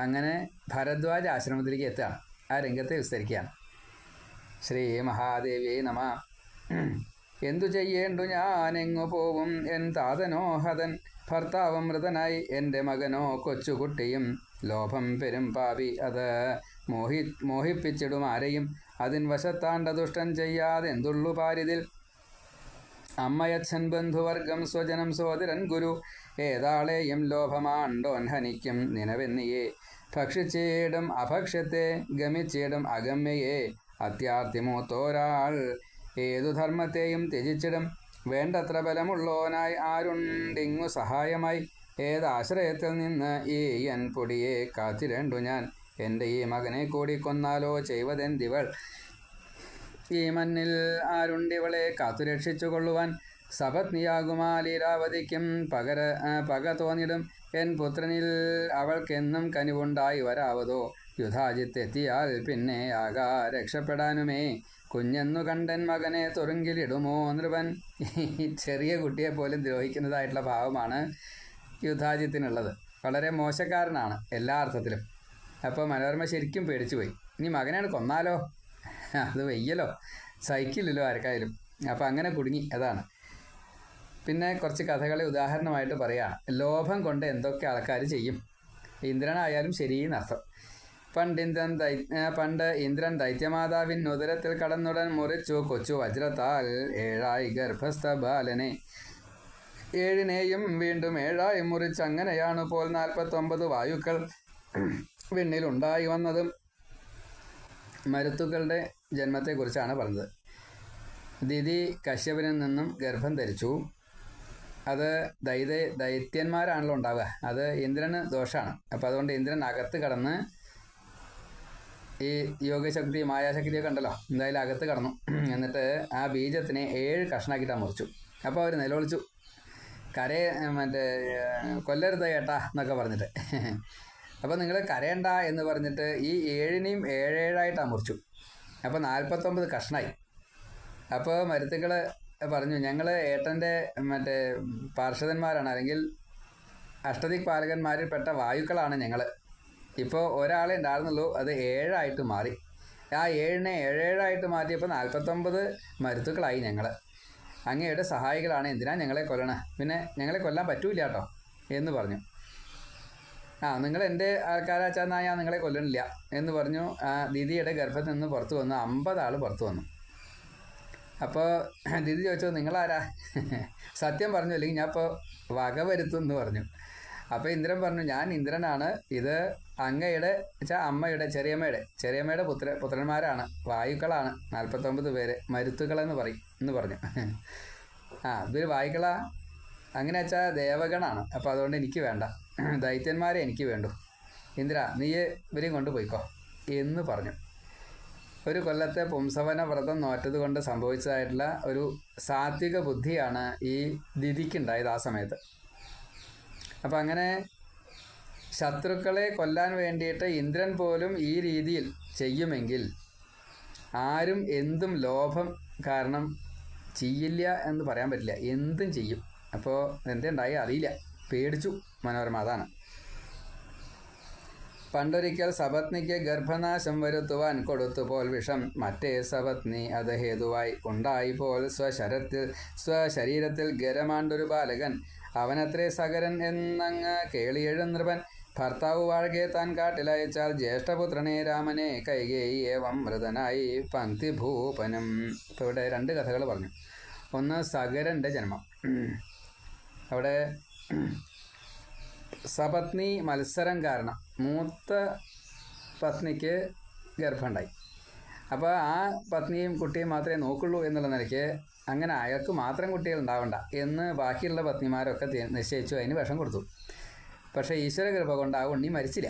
A: അങ്ങനെ ഭരദ്വാജ ആശ്രമത്തിലേക്ക് എത്തുകയാണ്. ആ രംഗത്തെ വിസ്തരിക്കുകയാണ്. ശ്രീ മഹാദേവിയെ നമ. എന്തു ചെയ്യേണ്ടു ഞാനെങ്ങു പോവും എൻ താതനോ ഹതൻ, ഭർത്താവ് മൃതനായി എൻ്റെ മകനോ കൊച്ചുകുട്ടിയും. ലോഭം പെരും പാപി അത് മോഹിപ്പിച്ചിടും ആരെയും, അതിൻ വശത്താണ്ട ദുഷ്ടൻ ചെയ്യാതെ എന്തുള്ളു പാരിതിൽ. അമ്മയച്ഛൻ ബന്ധുവർഗം സ്വജനം സോദരൻ ഗുരു, ഏതാളെയും ലോഭമാണ്ടോൻ ഹനിക്കും നിനവെന്നിയെ. ഭക്ഷിച്ചിടും അഭക്ഷ്യത്തെ ഗമിച്ചിടും അഗമ്യയെ, അത്യാർത്തിമൂത്തോരാൾ ഏതു ധർമ്മത്തെയും ത്യജിച്ചിടും. വേണ്ടത്ര ബലമുള്ളോനായി ആരുണ്ടിങ്ങു സഹായമായി, ഏതാശ്രയത്തിൽ നിന്ന് ഈ എൻ പൊടിയെ കാത്തിരണ്ടു ഞാൻ. എൻ്റെ ഈ മകനെ കൂടി കൊന്നാലോ ചെയ്വതെന്തിവൾ, ഈ മണ്ണിൽ ആരുണ്ടിവളെ കാത്തുരക്ഷിച്ചു കൊള്ളുവാൻ. സപത്നിയാകുമാ ലീലാവതിക്കും പക തോന്നിടും എൻ പുത്രനിൽ അവൾക്കെന്നും കനിവുണ്ടായി വരാവതോ. യുധാജിത്തെത്തിയാൽ പിന്നെ ആകാ രക്ഷപ്പെടാനുമേ. കുഞ്ഞെന്നു കണ്ടൻ മകനെ തുറുങ്കിലിടുമോ നൃപൻ. ഈ ചെറിയ കുട്ടിയെ പോലും ദ്രോഹിക്കുന്നതായിട്ടുള്ള ഭാവമാണ് യുധാജിത്തിനുള്ളത്. വളരെ മോശക്കാരനാണ് എല്ലാ അർത്ഥത്തിലും. അപ്പോൾ മനോരമ ശരിക്കും പേടിച്ചു പോയി. ഇനി മകനാണ് കൊന്നാലോ, അത് വയ്യലോ, സഹിക്കില്ലല്ലോ ആർക്കായാലും. അപ്പം അങ്ങനെ കുടുങ്ങി. അതാണ്. പിന്നെ കുറച്ച് കഥകളെ ഉദാഹരണമായിട്ട് പറയുകയാണ്. ലോഭം കൊണ്ട് എന്തൊക്കെ ആൾക്കാർ ചെയ്യും. ഇന്ദ്രനായാലും ശരിയെന്നർത്ഥം. പണ്ട് ഇന്ദ്രൻ ദൈത്യമാതാവിൻ ഉദരത്തിൽ കടന്നുടൻ മുറിച്ചു കൊച്ചു വജ്രത്താൽ 7 ഗർഭസ്ഥ ബാലനെ. 7 വീണ്ടും 7 മുറിച്ചങ്ങനെയാണ് പോൽ 49 വായുക്കൾ വിണ്ണിലുണ്ടായി വന്നതും. മരുത്തുക്കളുടെ ജന്മത്തെക്കുറിച്ചാണ് പറഞ്ഞത്. ദിതി കശ്യപനിൽ നിന്നും ഗർഭം ധരിച്ചു. അത് ദൈത്യന്മാരാണല്ലോ ഉണ്ടാവുക. അത് ഇന്ദ്രന് ദോഷമാണ്. അപ്പം അതുകൊണ്ട് ഇന്ദ്രൻ അകത്ത് കടന്ന് ഈ യോഗശക്തി മായാശക്തിയൊക്കെ ഉണ്ടല്ലോ, എന്തായാലും അകത്ത് കടന്നു. എന്നിട്ട് ആ ബീജത്തിനെ 7 കഷ്ണാക്കിയിട്ടാണ് മുറിച്ചു. അപ്പോൾ അവർ നിലവിളിച്ചു, കൊല്ലരുത് ഏട്ടാ എന്നൊക്കെ പറഞ്ഞിട്ട്. അപ്പോൾ നിങ്ങൾ കരയണ്ട എന്ന് പറഞ്ഞിട്ട് ഈ 7നെയും 7 മുറിച്ചു. അപ്പോൾ 49 കഷ്ണായി. അപ്പോൾ മരുത്തുക്കൾ പറഞ്ഞു, ഞങ്ങൾ ഏട്ടൻ്റെ പാർഷദന്മാരാണ്, അല്ലെങ്കിൽ അഷ്ടദിക് പാലകന്മാരിൽ പെട്ട വായുക്കളാണ് ഞങ്ങൾ. ഇപ്പോൾ ഒരാളെ ഉണ്ടായിരുന്നുള്ളൂ, അത് 7 മാറി. ആ 7നെ 7 മാറ്റിയപ്പോൾ 49 മരുത്തുക്കളായി ഞങ്ങൾ. അങ്ങയുടെ സഹായികളാണ്, എന്തിനാ ഞങ്ങളെ കൊല്ലണം, പിന്നെ ഞങ്ങളെ കൊല്ലാൻ പറ്റൂല കേട്ടോ എന്ന് പറഞ്ഞു. നിങ്ങൾ എൻ്റെ ആൾക്കാരാച്ചാൽ ഞാൻ നിങ്ങളെ കൊല്ലണില്ല എന്ന് പറഞ്ഞു. ദിദിയുടെ ഗർഭത്തിൽ നിന്ന് പുറത്തു വന്നു. 50 ആൾ പുറത്തു വന്നു. അപ്പോൾ ദിതി ചോദിച്ചു, നിങ്ങളാരാ? സത്യം പറഞ്ഞു, അല്ലെങ്കിൽ ഞാൻ ഇപ്പോൾ വക വരുത്തും എന്ന് പറഞ്ഞു. അപ്പോൾ ഇന്ദ്രൻ പറഞ്ഞു, ഞാൻ ഇന്ദ്രനാണ്. ഇത് അങ്ങയുടെ അമ്മയുടെ ചെറിയമ്മയുടെ പുത്രന്മാരാണ്, വായുക്കളാണ് 49 പേര്, മരുത്തുക്കളെന്ന് എന്ന് പറഞ്ഞു. ഇതൊരു വായുക്കളാ? അങ്ങനെ വെച്ചാൽ ദേവഗണാണ്. അപ്പോൾ അതുകൊണ്ട് എനിക്ക് വേണ്ട, ദൈത്യന്മാരെ എനിക്ക് വേണ്ടു. ഇന്ദ്ര, നീ ഇവരെയും കൊണ്ടുപോയിക്കോ എന്ന് പറഞ്ഞു. ഒരു കൊല്ലത്തെ പുംസവന വ്രതം നോറ്റത് കൊണ്ട് സംഭവിച്ചതായിട്ടുള്ള ഒരു സാത്വിക ബുദ്ധിയാണ് ഈ ദിതിക്കുണ്ടായത് ആ സമയത്ത്. അപ്പം അങ്ങനെ ശത്രുക്കളെ കൊല്ലാൻ വേണ്ടിയിട്ട് ഇന്ദ്രൻ പോലും ഈ രീതിയിൽ ചെയ്യുമെങ്കിൽ ആരും എന്തും ലോഭം കാരണം ചെയ്യില്ല എന്ന് പറയാൻ പറ്റില്ല. എന്തും ചെയ്യും. അപ്പോൾ എന്തുണ്ടായി അറിയില്ല, പേടിച്ചു മനോരമ. അതാണ്. പണ്ടൊരിക്കൽ സപത്നിക്ക് ഗർഭനാശം വരുത്തുവാൻ കൊടുത്തുപോൽ വിഷം മറ്റേ സപത്നി അത് ഹേതുവായി ഉണ്ടായിപ്പോൾ സ്വശരീരത്തിൽ ഗരമാണ്ടൊരു ബാലകൻ. അവനത്രേ സകരൻ എന്നങ്ങ് കേളിയെഴുന്നൃപൻ. ഭർത്താവ് വാഴകെ താൻ കാട്ടിലയച്ചാൽ ജ്യേഷ്ഠപുത്രനെ രാമനെ കൈകേയി ഏവം മൃതനായി പങ്ക്തിഭൂപനം. ഇപ്പോൾ ഇവിടെ 2 കഥകൾ പറഞ്ഞു. ഒന്ന് സകരൻ്റെ ജന്മം. അവിടെ സപത്നി മത്സരം കാരണം മൂത്ത പത്നിക്ക് ഗർഭമുണ്ടായി. അപ്പോൾ ആ പത്നിയും കുട്ടിയും മാത്രമേ നോക്കുള്ളൂ എന്നുള്ള നിലയ്ക്ക് അങ്ങനെ അയാൾക്ക് മാത്രം കുട്ടികൾ ഉണ്ടാവണ്ട എന്ന് ബാക്കിയുള്ള പത്നിമാരൊക്കെ നിശ്ചയിച്ചു. അതിന് വിഷം കൊടുത്തു. പക്ഷേ ഈശ്വരകൃപ കൊണ്ട് ആ ഉണ്ണി മരിച്ചില്ല.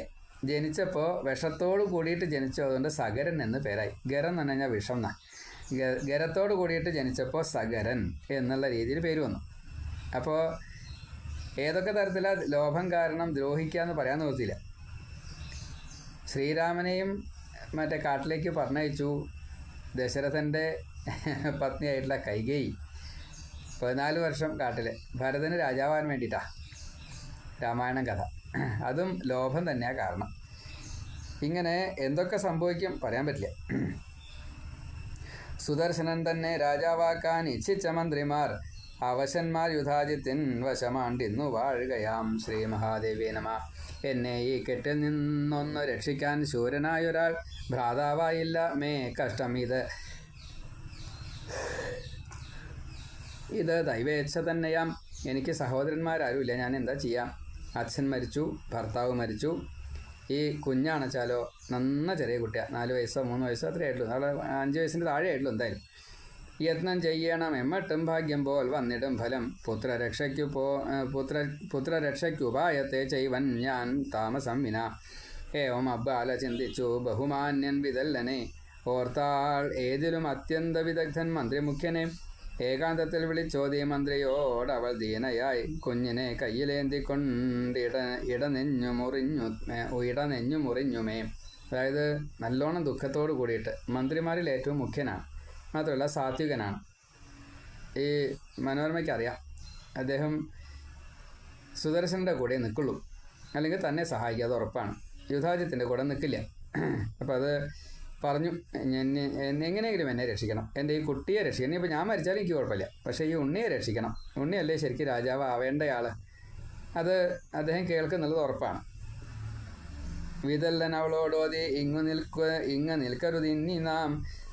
A: ജനിച്ചപ്പോൾ വിഷത്തോട് കൂടിയിട്ട് ജനിച്ചു. അതുകൊണ്ട് സകരൻ എന്ന് പേരായി. ഗരം എന്ന് പറഞ്ഞു കഴിഞ്ഞാൽ വിഷം എന്നാണ്. ഗരത്തോട് കൂടിയിട്ട് ജനിച്ചപ്പോൾ സകരൻ എന്നുള്ള രീതിയിൽ പേര് വന്നു. അപ്പോൾ ഏതൊക്കെ തരത്തിലാണ് ലോഭം കാരണം ദ്രോഹിക്കുക എന്ന് പറയാൻ നിർത്തിയില്ല. ശ്രീരാമനെയും കാട്ടിലേക്ക് പറഞ്ഞയച്ചു. ദശരഥൻ്റെ പത്നിയായിട്ടുള്ള കൈകേയി 14 വർഷം കാട്ടിൽ ഭരതന് രാജാവാൻ വേണ്ടിയിട്ടാണ് രാമായണം കഥ. അതും ലോഭം തന്നെയാണ് കാരണം. ഇങ്ങനെ എന്തൊക്കെ സംഭവിക്കും പറയാൻ പറ്റില്ല. സുദർശനൻ തന്നെ രാജാവാക്കാൻ ഇച്ഛിച്ച മന്ത്രിമാർ അവശന്മാർ യുധാജിത്തിൻ വശമാണ്ടിന്നു വാഴുകയാം. ശ്രീ മഹാദേവി നമ. എന്നെ ഈ കെട്ടിൽ നിന്നൊന്ന് രക്ഷിക്കാൻ ശൂരനായൊരാൾ ഭ്രാതാവായില്ല മേ കഷ്ടം. ഇത് ദൈവേച്ഛ തന്നെയാം. എനിക്ക് സഹോദരന്മാരാരുമില്ല, ഞാൻ എന്താ ചെയ്യാം? അച്ഛൻ മരിച്ചു, ഭർത്താവ് മരിച്ചു. ഈ കുഞ്ഞാണെച്ചാലോ ചെറിയ കുട്ടിയാണ്, 4 വയസ്സോ 3 വയസ്സോ അത്രേ ആയിട്ടുള്ളൂ. 5 വയസ്സിൻ്റെ താഴെ ആയിട്ടുള്ളൂ. എന്തായാലും യത്നം ചെയ്യണം, എമ്മട്ടും ഭാഗ്യം പോൽ വന്നിടും ഫലം. പുത്രരക്ഷയ്ക്കുപായത്തെ ചെയ്വൻ ഞാൻ താമസം വിന. ഏവം അബ്ബാല ചിന്തിച്ചു ബഹുമാന്യൻ വിതല്ലനെ. ഓർത്താൾ ഏതിലും അത്യന്ത വിദഗ്ധൻ മന്ത്രിമുഖ്യനെ. ഏകാന്തത്തിൽ വിളിച്ചോതി മന്ത്രിയോട് അവൾ ദീനയായി കുഞ്ഞിനെ കയ്യിലേന്തിക്കൊണ്ടിട ഇടനെഞ്ഞു മുറിഞ്ഞുമേ. അതായത് നല്ലോണം ദുഃഖത്തോട് കൂടിയിട്ട്. മന്ത്രിമാരിൽ ഏറ്റവും മുഖ്യനാണ്, മാത്രമല്ല സാത്വികനാണ്. ഈ മനോരമയ്ക്കറിയാം അദ്ദേഹം സുദർശൻ്റെ കൂടെ നിൽക്കുള്ളൂ, അല്ലെങ്കിൽ തന്നെ സഹായിക്കാതെ ഉറപ്പാണ്. യുധാജിത്തിൻ്റെ കൂടെ നിൽക്കില്ല. അപ്പോൾ അത് പറഞ്ഞു, എങ്ങനെയെങ്കിലും എന്നെ രക്ഷിക്കണം, എൻ്റെ ഈ കുട്ടിയെ രക്ഷിക്കണം. ഇനിയിപ്പോൾ ഞാൻ മരിച്ചാലും എനിക്ക് കുഴപ്പമില്ല, പക്ഷേ ഈ ഉണ്ണിയെ രക്ഷിക്കണം. ഉണ്ണിയല്ലേ ശരിക്കും രാജാവ് ആവേണ്ടയാൾ. അത് അദ്ദേഹം കേൾക്കുന്നുള്ളത് ഉറപ്പാണ്. വിതല്ലൻ അവളോടോതി ഇങ്ങ് നിൽക്കരുതിന്നി നാം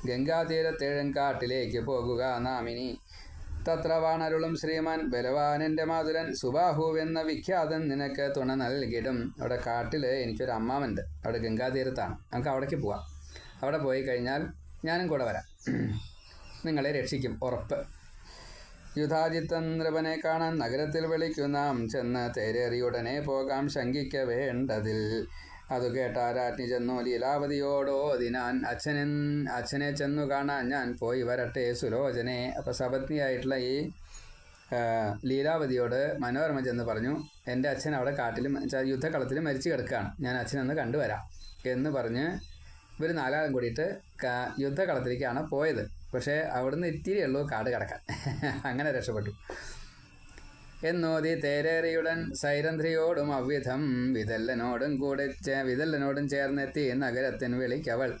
A: ഗംഗാതീരത്തേഴങ്കാട്ടിലേക്ക് പോകുക നാമിനി. തത്ര വാണരുളും ശ്രീമാൻ ബലവാനെൻ്റെ മാതുരൻ സുബാഹുവെന്ന വിഖ്യാതൻ നിനക്ക് തുണ നൽകിടും. അവിടെ കാട്ടിൽ എനിക്കൊരു അമ്മാവനുണ്ട്, അവിടെ ഗംഗാതീരത്താണ്. നമുക്ക് അവിടേക്ക് പോവാം. അവിടെ പോയി കഴിഞ്ഞാൽ ഞാനും കൂടെ വരാം, നിങ്ങളെ രക്ഷിക്കും ഉറപ്പ്. യുധാജിത്തൻ നൃപനെ കാണാൻ നഗരത്തിൽ വിളിക്കുന്നാം, ചെന്ന് തേരേറിയുടനെ പോകാം ശങ്കിക്ക വേണ്ടതിൽ. അതു കേട്ട രാജ്ഞി ചെന്നു ലീലാവതിയോടോതിനാൻ, അച്ഛനെ ചെന്നു കാണാൻ ഞാൻ പോയി വരട്ടെ സുലോചനെ. അപ്പോൾ സപത്നിയായിട്ടുള്ള ഈ ലീലാവതിയോട് മനോരമ ചെന്ന് പറഞ്ഞു, എൻ്റെ അച്ഛൻ അവിടെ കാട്ടിലും യുദ്ധക്കളത്തിൽ മരിച്ചു കിടക്കുകയാണ്, ഞാൻ അച്ഛനൊന്ന് കണ്ടുവരാം എന്ന് പറഞ്ഞ് ഇവർ നാലാളും കൂടിയിട്ട് യുദ്ധക്കളത്തിലേക്കാണ് പോയത്. പക്ഷേ അവിടുന്ന് ഇത്തിരി ഉള്ളൂ കാട് കടക്കാൻ. അങ്ങനെ രക്ഷപ്പെട്ടു. എന്നോതി തേരേറിയുടൻ സൈരന്ധ്രിയോടും അവ്വിധം വിതല്ലനോടും ചേർന്നെത്തി നഗരത്തിൻ വിളിക്കവൾ.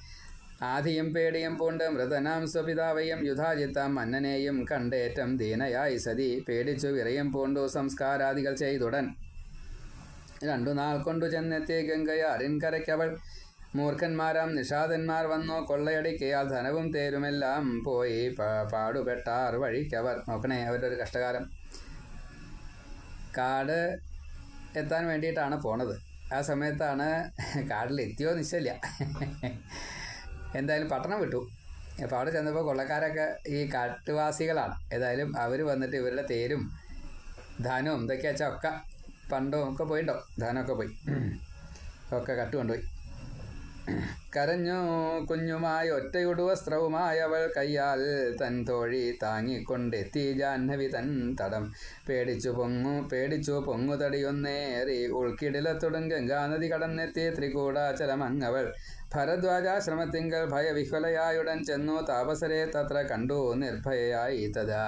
A: ആദിയും പേടിയും പൂണ്ട് മൃതനാം സ്വപിതാവയും യുധാജിത്താം മന്നനെയും കണ്ടേറ്റം ദീനയായി സതി. പേടിച്ചു വിറയും പൂണ്ടു സംസ്കാരാദികൾ ചെയ്തുടൻ 2 നാൾ കൊണ്ടു ചെന്നെത്തി ഗംഗയാറിൻ കരയ്ക്കവൾ. മൂർഖന്മാരാം നിഷാദന്മാർ വന്നു കൊള്ളയടിക്കയാൽ ധനവും തേരുമെല്ലാം പോയി പാടുപെട്ടാർ വഴിക്കവർ. നോക്കണേ, അവരുടെ ഒരു കഷ്ടകാലം. കാട് എത്താൻ വേണ്ടിയിട്ടാണ് പോണത്. ആ സമയത്താണ് കാട്ടിലെത്തിയോ നിശ്ചയില്ല. എന്തായാലും പട്ടണം വിട്ടു. അപ്പോൾ അവിടെ ചെന്നപ്പോൾ കൊള്ളക്കാരൊക്കെ ഈ കാട്ടുവാസികളാണ്. ഏതായാലും അവർ വന്നിട്ട് ഇവരുടെ തേരും ധനവും ഇതൊക്കെ വെച്ചാൽ ഒക്കെ പണ്ടും ഒക്കെ പോയിട്ടോ, ധനമൊക്കെ പോയി, ഒക്കെ കട്ടുകൊണ്ടുപോയി. കരഞ്ഞു കുഞ്ഞുമായി ഒറ്റയുടു വസ്ത്രവുമായി അവൾ കയ്യാൽ തൻ തോഴി താങ്ങിക്കൊണ്ടെത്തി ജാഹ്നവി തൻ തടം. പേടിച്ചു പൊങ്ങുതടിയൊന്നേറി ഉൾക്കിടിലത്തുടൻ ഗംഗാനദി കടന്നെത്തി ത്രികൂടാചലമങ്ങവൾ. ഭരദ്വാജാശ്രമത്തിങ്കൽ ഭയവിഹ്വലയായുടൻ ചെന്നു താപസരെ തത്ര കണ്ടു നിർഭയയായി തഥാ.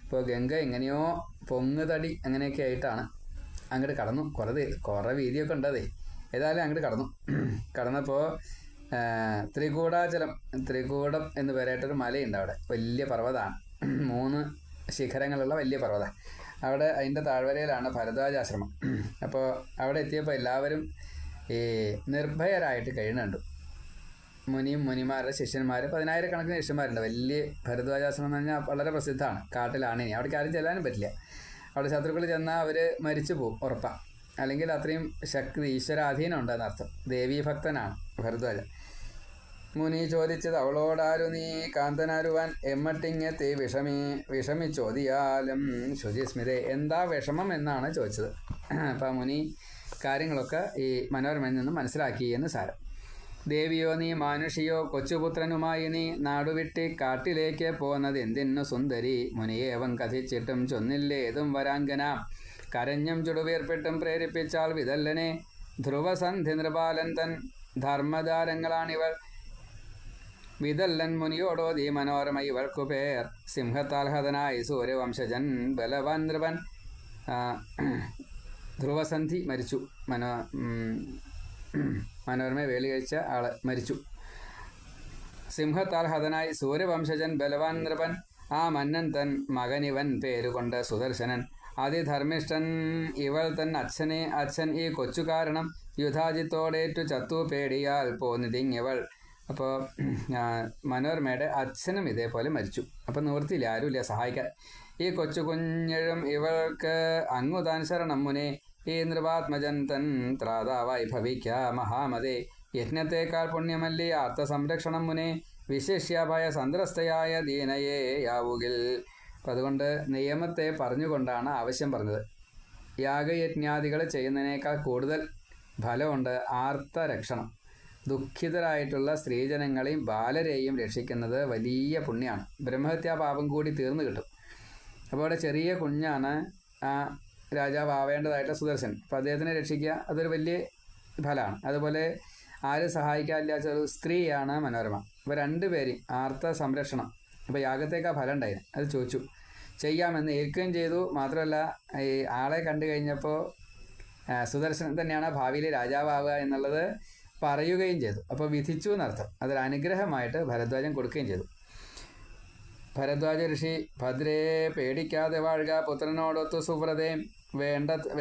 A: ഇപ്പോൾ ഗംഗ എങ്ങനെയോ പൊങ്ങുതടി അങ്ങനെയൊക്കെ ആയിട്ടാണ് അങ്ങോട്ട് കടന്നു. കുറേ വീതിയൊക്കെ ഉണ്ടതേ. ഏതായാലും അങ്ങോട്ട് കടന്നപ്പോൾ ത്രികൂടം എന്ന് പേരായിട്ടൊരു മലയുണ്ട്. അവിടെ വലിയ പർവ്വതമാണ്, 3 ശിഖരങ്ങളുള്ള വലിയ പർവ്വതം. അവിടെ അതിൻ്റെ താഴ്വരയിലാണ് ഭരദ്വാജാശ്രമം. അപ്പോൾ അവിടെ എത്തിയപ്പോൾ എല്ലാവരും ഈ നിർഭയരായിട്ട് കഴിയുന്നുണ്ട്. മുനിമാരുടെ ശിഷ്യന്മാർ 10,000 ശിഷ്യന്മാരുണ്ട്. വലിയ ഭരദ്വാജാശ്രമം എന്ന് പറഞ്ഞാൽ വളരെ പ്രസിദ്ധമാണ്. കാട്ടിലാണ്. ഇനി അവിടേക്ക് ആരും ചെല്ലാനും പറ്റില്ല. അവിടെ ശത്രുക്കൾ ചെന്നാൽ അവർ മരിച്ചു പോകും ഉറപ്പാണ്. അല്ലെങ്കിൽ അത്രയും ശക്തി ഈശ്വരാധീനം ഉണ്ടെന്നർത്ഥം. ദേവീഭക്തനാണ് ഭരദ്വാജ. മുനി ചോദിച്ചത് അവളോടാരു നീ കാന്തനാരുവാൻ എമ്മട്ടിങ്ങെത്തി വിഷമിച്ചോദിയാലും ശുചിസ്മിതേ. എന്താ വിഷമം എന്നാണ് ചോദിച്ചത്. അപ്പം മുനി കാര്യങ്ങളൊക്കെ ഈ മനോരമയിൽ നിന്ന് മനസ്സിലാക്കി എന്ന് സാരം. ദേവിയോ നീ മാനുഷിയോ കൊച്ചുപുത്രനുമായി നീ നാടുവിട്ടി കാട്ടിലേക്ക് പോന്നത് എന്തിനു സുന്ദരി. മുനിയേവം കഥിച്ചിട്ടും ചൊന്നില്ലേതും വരാങ്കന. കരഞ്ഞും ചുടുവീർപ്പിട്ടും പ്രേരിപ്പിച്ചാൽ വിതല്ലനെ. ധ്രുവസന്ധി നൃപാലൻ തൻ ധർമ്മദാരങ്ങളാണിവൾ. വിതല്ലൻ മുനിയോടോതി മനോരമ ഇവൾക്കു പേർ. സിംഹത്താൽ ഹതനായി സൂര്യവംശജൻ ബലവാൻ നൃപൻ. ധ്രുവസന്ധി മരിച്ചു. മനോരമയെ വേലി കഴിച്ച ആള് മരിച്ചു. സിംഹത്താൽ ഹതനായി സൂര്യവംശജൻ ബലവാൻ നൃപൻ. ആ മന്നൻ തൻ മകനിവൻ പേരുകൊണ്ട് സുദർശനൻ. അതിധർമ്മിഷ്ഠൻ ഇവൾ തൻ അച്ഛൻ ഈ കൊച്ചു കാരണം. യുധാജിത്തോടേറ്റു ചത്തു പേടിയാൽ പോന്നിതിങ്ങിവൾ. അപ്പോൾ മനോരമയുടെ അച്ഛനും ഇതേപോലെ മരിച്ചു. അപ്പം നിവൃത്തിയില്ല, ആരുമില്ല സഹായിക്കാൻ. ഈ കൊച്ചു കുഞ്ഞഴും ഇവൾക്ക് അങ്ങുതാൻ ശരണം മുനെ. ഈ നൃപാത്മജൻ തൻ ത്രാതാവായി ഭവിക്ക മഹാമതേ. യജ്ഞത്തേക്കാൾ പുണ്യമല്ലി ആർത്ത സംരക്ഷണം മുനെ. വിശിഷ്യ ഭയ സന്ത്രസ്തയായ ദീനയെ യാവുകിൽ. അപ്പം അതുകൊണ്ട് നിയമത്തെ പറഞ്ഞുകൊണ്ടാണ് ആവശ്യം പറഞ്ഞത്. യാഗയജ്ഞാദികൾ ചെയ്യുന്നതിനേക്കാൾ കൂടുതൽ ഫലമുണ്ട് ആർത്ത രക്ഷണം. ദുഃഖിതരായിട്ടുള്ള സ്ത്രീജനങ്ങളെയും ബാലരെയും രക്ഷിക്കുന്നത് വലിയ പുണ്യമാണ്. ബ്രഹ്മഹത്യാ പാപം കൂടി തീർന്നു കിട്ടും. അപ്പോൾ അവിടെ ചെറിയ കുഞ്ഞാണ് ആ രാജാവ് ആവേണ്ടതായിട്ടുള്ള സുദർശൻ. അപ്പോൾ അദ്ദേഹത്തിനെ രക്ഷിക്കുക അതൊരു വലിയ ഫലമാണ്. അതുപോലെ ആരും സഹായിക്കാനില്ലാത്ത ഒരു സ്ത്രീയാണ് മനോരമ. അപ്പോൾ രണ്ടുപേരും ആർത്ത സംരക്ഷണം. അപ്പോൾ യാഗത്തേക്ക് ആ ഫലം ഉണ്ടായിരുന്നു. അത് ചോദിച്ചു, ചെയ്യാമെന്ന് ഏൽക്കുകയും ചെയ്തു. മാത്രമല്ല ഈ ആളെ കണ്ടു കഴിഞ്ഞപ്പോൾ സുദർശനൻ തന്നെയാണ് ഭാവിയിൽ രാജാവാവുക എന്നുള്ളത് പറയുകയും ചെയ്തു. അപ്പോൾ വിധിച്ചു എന്നർത്ഥം. അതൊരു അനുഗ്രഹമായിട്ട് ഭരദ്വാജൻ കൊടുക്കുകയും ചെയ്തു. ഭരദ്വാജ ഋഷി, ഭദ്രേ പേടിക്കാതെ വാഴുക, പുത്രനോടൊത്തു സുവ്രതേ,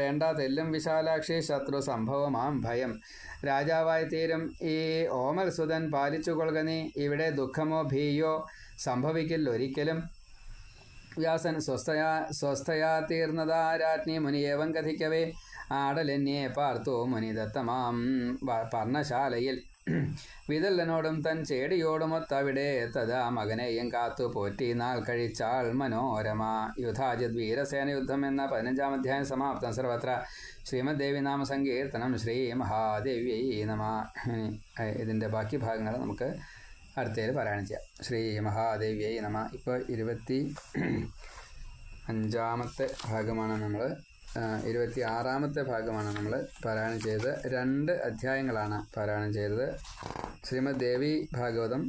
A: വേണ്ട തെല്ലും വിശാലാക്ഷി, ശത്രു സംഭവമാം ഭയം. രാജാവായി തീരും ഈ ഓമൽ സുതൻ പാലിച്ചു കൊള്ളുക നീ, ഇവിടെ ദുഃഖമോ ഭീയോ സംഭവിക്കില്ലൊരിക്കലും. വ്യാസൻ സ്വസ്ഥയാ തീർന്നതാ രാജ്ഞി മുനിയേവം കഥിക്കവേ, ആടലെന്നെ പാർത്തു മുനിദത്തമാം പർണശാലയിൽ. വിതല്ലനോടും തൻ ചേടിയോടുമൊത്തവിടെ തഥാ മകനെയും കാത്തു പോറ്റി നാൾ കഴിച്ചാൾ മനോരമ. യുധാജിത് വീരസേന യുദ്ധം എന്ന 15-ാം അധ്യായം സമാപ്തം. സർവത്ര ശ്രീമദ് ദേവി നാമ സങ്കീർത്തനം. ശ്രീ മഹാദേവ്യൈ നമ. ഇതിൻ്റെ ബാക്കി ഭാഗങ്ങൾ നമുക്ക് അടുത്തതിൽ പാരായണം ചെയ്യാം. ശ്രീ മഹാദേവ്യൈ നമ. ഇപ്പോൾ 25-ാമത്തെ ഭാഗമാണ് നമ്മൾ 26-ാമത്തെ ഭാഗമാണ് നമ്മൾ പാരായണം ചെയ്തത്. 2 അധ്യായങ്ങളാണ് പാരായണം ചെയ്തത്. ശ്രീമദ് ദേവി ഭാഗവതം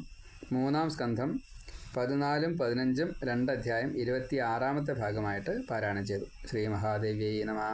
A: 3-ാം സ്കന്ധം 14-ഉം 15-ഉം 2 അധ്യായം 26-ാമത്തെ ഭാഗമായിട്ട് പാരായണം ചെയ്തു. ശ്രീ മഹാദേവ്യൈ നമ.